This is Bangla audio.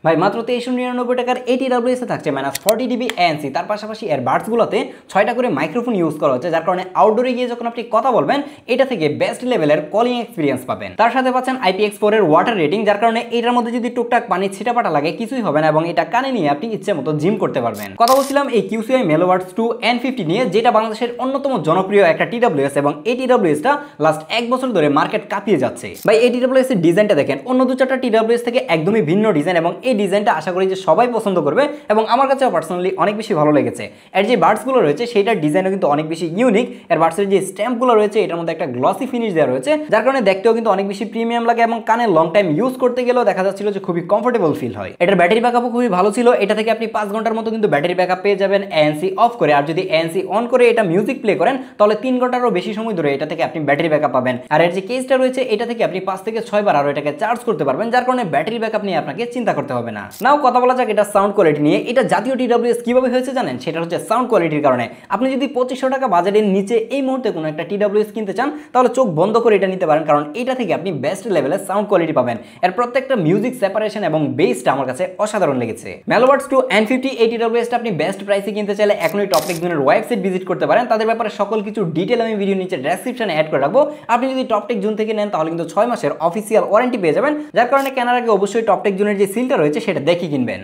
ভাই মাত্র 2399 টাকার এই TWS এ থাকছে -40 dB ANC, তার পাশাপাশি এর বাডসগুলোতে 6টা করে মাইক্রোফোন ইউজ করা হচ্ছে, যার কারণে আউটডোরে গিয়ে যখন আপনি কথা বলবেন এটা থেকে বেস্ট লেভেলের কলিং এক্সপিরিয়েন্স পাবেন। তার সাথে পাচ্ছেন IPX4 এর ওয়াটার রেটিং, যার কারণে এটার মধ্যে যদি টুকটাক পানি ছিটাপাটা লাগে কিছুই হবে না এবং এটা কানে নিয়ে আপনি ইচ্ছে মতো জিম করতে পারবেন। কথা বলছিলাম এই QCI Meloverts 2 N50 নিয়ে, যেটা বাংলাদেশের অন্যতম জনপ্রিয় একটা TWS এবং এই TWSটা লাস্ট 1 বছর ধরে মার্কেট কাঁপিয়ে যাচ্ছে। ভাই এই TWS এর ডিজাইনটা দেখেন অন্য 2-4টা TWS থেকে একদমই ভিন্ন ডিজাইন এবং এই ডিজাইনটা আশা করি যে সবাই পছন্দ করবে এবং আমার কাছেও পার্সোনালি অনেক বেশি ভালো লেগেছে। এর যে বাডসগুলো রয়েছে সেটার ডিজাইনও কিন্তু অনেক বেশি ইউনিক। এর বাডসের যে স্ট্যাম্পগুলো রয়েছে এটার মধ্যে একটা গ্লসি ফিনিশ দেওয়া রয়েছে, যার কারণে দেখতেও কিন্তু অনেক বেশি প্রিমিয়াম লাগে এবং কানে লং টাইম ইউজ করতে গেলেও দেখা যাচ্ছিল যে খুবই কমফোর্টেবল ফিল হয়। এটার ব্যাটারি ব্যাকআপও খুবই ভালো ছিল, এটা থেকে আপনি 5 ঘন্টার মতো কিন্তু ব্যাটারি ব্যাকআপ পেয়ে যাবেন ANC অফ করে। আর যদি ANC অন করে এটা মিউজিক প্লে করেন তাহলে 3 ঘন্টারও বেশি সময় ধরে এটা থেকে আপনি ব্যাটারি ব্যাকআপ পাবেন। আর এর যে কেসটা রয়েছে এটা থেকে আপনি 5 থেকে 6 বার আরো এটাকে চার্জ করতে পারবেন, যার কারণে ব্যাটারি ব্যাকআপ নিয়ে আপনাকে চিন্তা করতে হবে না। নাও কথা বলা যাক এটা সাউন্ড কোয়ালিটি নিয়ে। এটা জাতীয় TWS কিভাবে হয়েছে জানেন? সেটা হচ্ছে সাউন্ড কোয়ালিটির কারণে। আপনি যদি 2500 টাকা বাজেটের নিচে এই মুহূর্তে কোনো একটা TWS কিনতে চান তাহলে চোখ বন্ধ করে এটা নিতে পারেন, কারণ এটা থেকে আপনি বেস্ট লেভেলের সাউন্ড কোয়ালিটি পাবেন। এর প্রত্যেকটা মিউজিক সেপারেশন এবং বেসটা আমার কাছে অসাধারণ লেগেছে। Meloverts 2 N50 এই TWSটা আপনি বেস্ট প্রাইসে কিনতে চাইলে এখনই টপটেক জোনের ওয়েবসাইট ভিজিট করতে পারেন। তাদের ব্যাপারে সকল কিছু ডিটেল আমি ভিডিও নিচে ডেসক্রিপশনে অ্যাড করে রাখবো। আপনি যদি টপটেক জোন থেকে নেন তাহলে কিন্তু 6 মাসের অফিসিয়াল ওয়ারেন্টি পেয়ে যাবেন, যার কারণে কেনার আগে অবশ্যই টপটেক জোনের যে সিলটা রয়েছে সেটা দেখে কিনবেন।